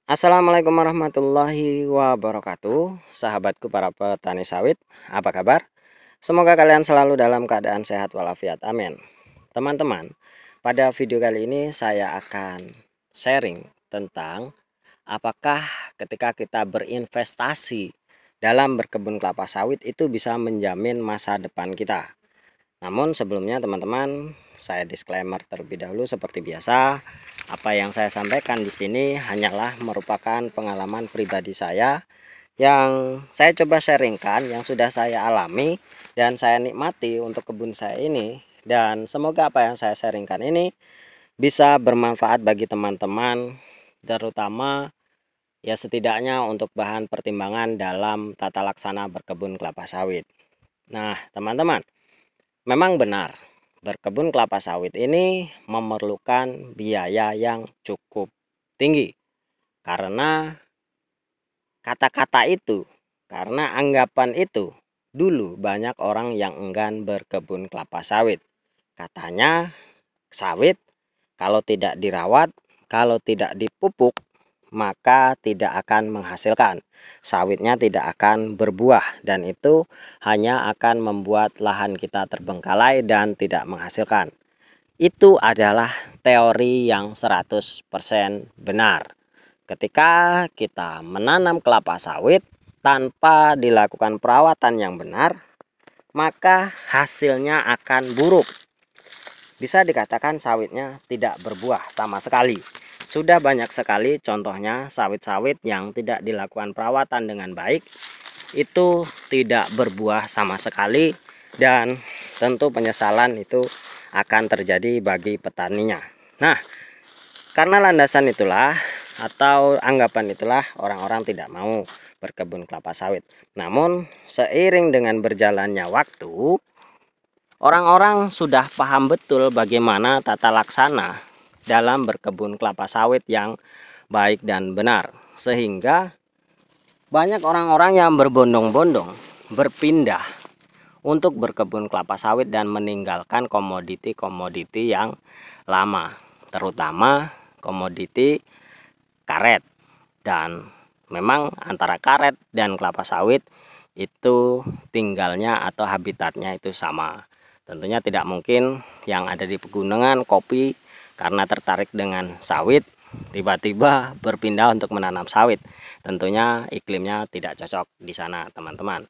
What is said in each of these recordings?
Assalamualaikum warahmatullahi wabarakatuh. Sahabatku para petani sawit, apa kabar? Semoga kalian selalu dalam keadaan sehat walafiat, amin. Teman-teman, pada video kali ini saya akan sharing tentang apakah ketika kita berinvestasi dalam berkebun kelapa sawit itu bisa menjamin masa depan kita. Namun sebelumnya teman-teman, saya disclaimer terlebih dahulu seperti biasa. Apa yang saya sampaikan di sini hanyalah merupakan pengalaman pribadi saya yang saya coba sharingkan, yang sudah saya alami dan saya nikmati untuk kebun saya ini. Dan semoga apa yang saya sharingkan ini bisa bermanfaat bagi teman-teman, terutama ya setidaknya untuk bahan pertimbangan dalam tata laksana berkebun kelapa sawit. Nah, teman-teman, memang benar, berkebun kelapa sawit ini memerlukan biaya yang cukup tinggi. Karena kata-kata itu, karena anggapan itu, dulu banyak orang yang enggan berkebun kelapa sawit. Katanya sawit kalau tidak dirawat, kalau tidak dipupuk, maka tidak akan menghasilkan. Sawitnya tidak akan berbuah dan itu hanya akan membuat lahan kita terbengkalai dan tidak menghasilkan. Itu adalah teori yang 100% benar. Ketika kita menanam kelapa sawit tanpa dilakukan perawatan yang benar, maka hasilnya akan buruk. Bisa dikatakan sawitnya tidak berbuah sama sekali. Sudah banyak sekali contohnya sawit-sawit yang tidak dilakukan perawatan dengan baik itu tidak berbuah sama sekali, dan tentu penyesalan itu akan terjadi bagi petaninya. Nah, karena landasan itulah atau anggapan itulah orang-orang tidak mau berkebun kelapa sawit. Namun seiring dengan berjalannya waktu, orang-orang sudah paham betul bagaimana tata laksana dalam berkebun kelapa sawit yang baik dan benar. Sehingga banyak orang-orang yang berbondong-bondong berpindah untuk berkebun kelapa sawit dan meninggalkan komoditi-komoditi yang lama, terutama komoditi karet. Dan memang antara karet dan kelapa sawit itu tinggalnya atau habitatnya itu sama. Tentunya tidak mungkin yang ada di pegunungan kopi karena tertarik dengan sawit tiba-tiba berpindah untuk menanam sawit. Tentunya iklimnya tidak cocok di sana, teman-teman.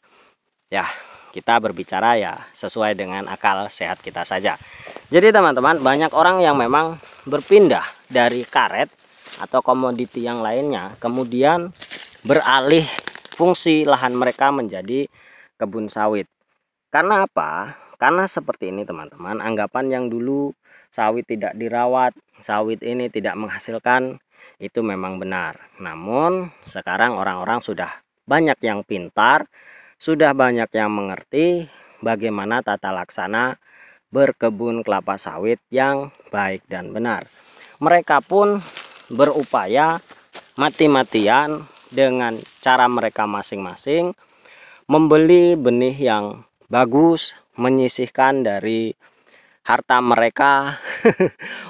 Ya, kita berbicara ya sesuai dengan akal sehat kita saja. Jadi teman-teman, banyak orang yang memang berpindah dari karet atau komoditi yang lainnya, kemudian beralih fungsi lahan mereka menjadi kebun sawit. Karena apa? Karena seperti ini teman-teman, anggapan yang dulu sawit tidak dirawat, sawit ini tidak menghasilkan, itu memang benar. Namun sekarang orang-orang sudah banyak yang pintar, sudah banyak yang mengerti bagaimana tata laksana berkebun kelapa sawit yang baik dan benar. Mereka pun berupaya mati-matian dengan cara mereka masing-masing membeli benih yang bagus, menyisihkan dari harta mereka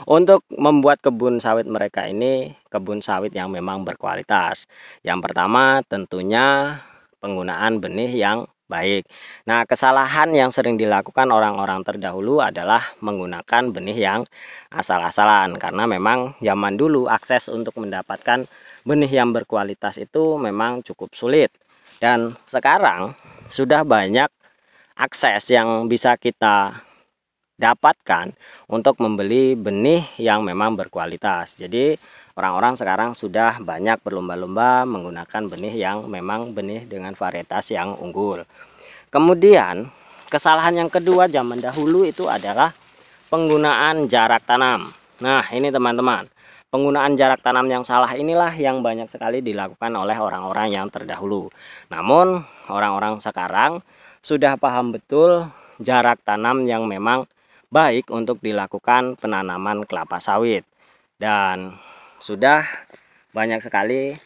untuk membuat kebun sawit mereka ini kebun sawit yang memang berkualitas. Yang pertama tentunya penggunaan benih yang baik. Nah, kesalahan yang sering dilakukan orang-orang terdahulu adalah menggunakan benih yang asal-asalan, karena memang zaman dulu akses untuk mendapatkan benih yang berkualitas itu memang cukup sulit. Dan sekarang sudah banyak akses yang bisa kita dapatkan untuk membeli benih yang memang berkualitas. Jadi orang-orang sekarang sudah banyak berlomba-lomba menggunakan benih yang memang benih dengan varietas yang unggul. Kemudian kesalahan yang kedua zaman dahulu itu adalah penggunaan jarak tanam. Nah, ini teman-teman, penggunaan jarak tanam yang salah inilah yang banyak sekali dilakukan oleh orang-orang yang terdahulu. Namun orang-orang sekarang sudah paham betul jarak tanam yang memang baik untuk dilakukan penanaman kelapa sawit. Dan sudah banyak sekali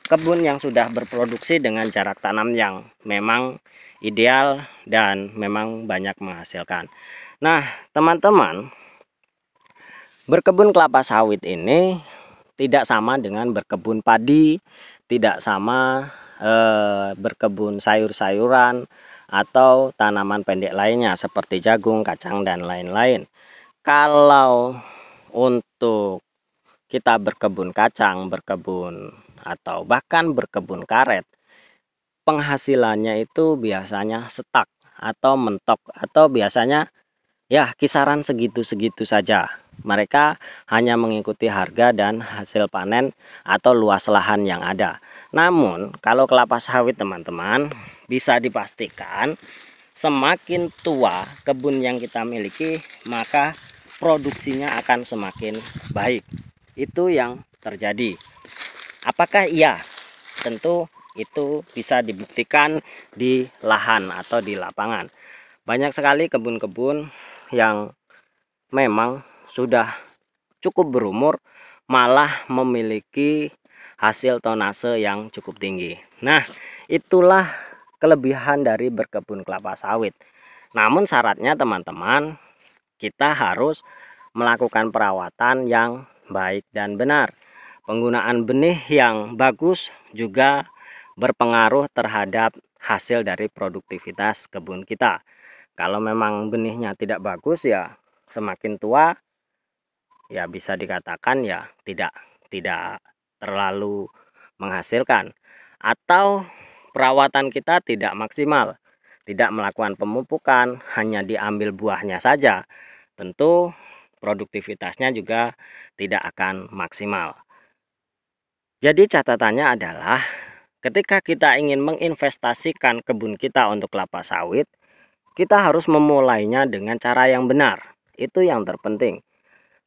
kebun yang sudah berproduksi dengan jarak tanam yang memang ideal dan memang banyak menghasilkan. Nah, teman-teman, berkebun kelapa sawit ini tidak sama dengan berkebun padi, tidak sama berkebun sayur-sayuran atau tanaman pendek lainnya seperti jagung, kacang, dan lain-lain. Kalau untuk kita berkebun kacang, berkebun atau bahkan berkebun karet, penghasilannya itu biasanya stuck atau mentok, atau biasanya ya kisaran segitu-segitu saja. Mereka hanya mengikuti harga dan hasil panen atau luas lahan yang ada. Namun kalau kelapa sawit teman-teman, bisa dipastikan semakin tua kebun yang kita miliki, maka produksinya akan semakin baik. Itu yang terjadi. Apakah iya? Tentu itu bisa dibuktikan di lahan atau di lapangan. Banyak sekali kebun-kebun yang memang sudah cukup berumur, malah memiliki hasil tonase yang cukup tinggi. Nah, itulah kelebihan dari berkebun kelapa sawit. Namun syaratnya teman-teman, kita harus melakukan perawatan yang baik dan benar. Penggunaan benih yang bagus juga berpengaruh terhadap hasil dari produktivitas kebun kita. Kalau memang benihnya tidak bagus, ya semakin tua ya bisa dikatakan ya tidak terlalu menghasilkan, atau perawatan kita tidak maksimal, tidak melakukan pemupukan, hanya diambil buahnya saja, tentu produktivitasnya juga tidak akan maksimal. Jadi catatannya adalah ketika kita ingin menginvestasikan kebun kita untuk kelapa sawit, kita harus memulainya dengan cara yang benar. Itu yang terpenting.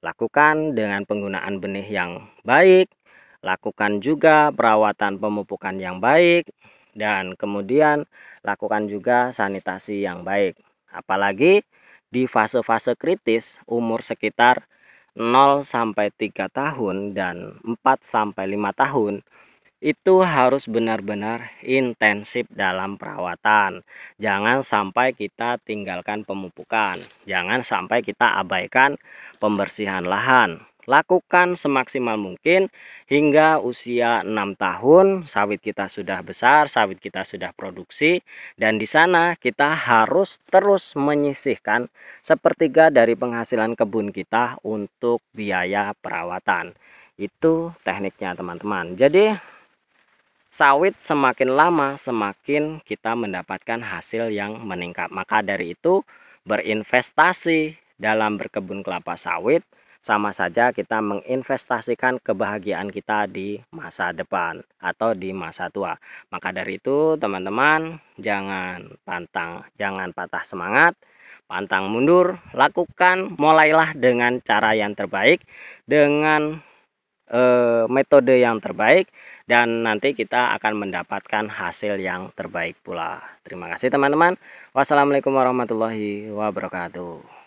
Lakukan dengan penggunaan benih yang baik, lakukan juga perawatan pemupukan yang baik, dan kemudian lakukan juga sanitasi yang baik. Apalagi di fase-fase kritis umur sekitar 0-3 tahun dan 4-5 tahun, itu harus benar-benar intensif dalam perawatan. Jangan sampai kita tinggalkan pemupukan, jangan sampai kita abaikan pembersihan lahan. Lakukan semaksimal mungkin hingga usia 6 tahun sawit kita sudah besar, sawit kita sudah produksi, dan di sana kita harus terus menyisihkan sepertiga dari penghasilan kebun kita untuk biaya perawatan. Itu tekniknya teman-teman. Jadi sawit semakin lama semakin kita mendapatkan hasil yang meningkat. Maka dari itu berinvestasi dalam berkebun kelapa sawit sama saja kita menginvestasikan kebahagiaan kita di masa depan atau di masa tua. Maka dari itu teman-teman, jangan patah semangat, pantang mundur, lakukan, mulailah dengan cara yang terbaik, dengan metode yang terbaik, dan nanti kita akan mendapatkan hasil yang terbaik pula. Terima kasih teman-teman. Wassalamualaikum warahmatullahi wabarakatuh.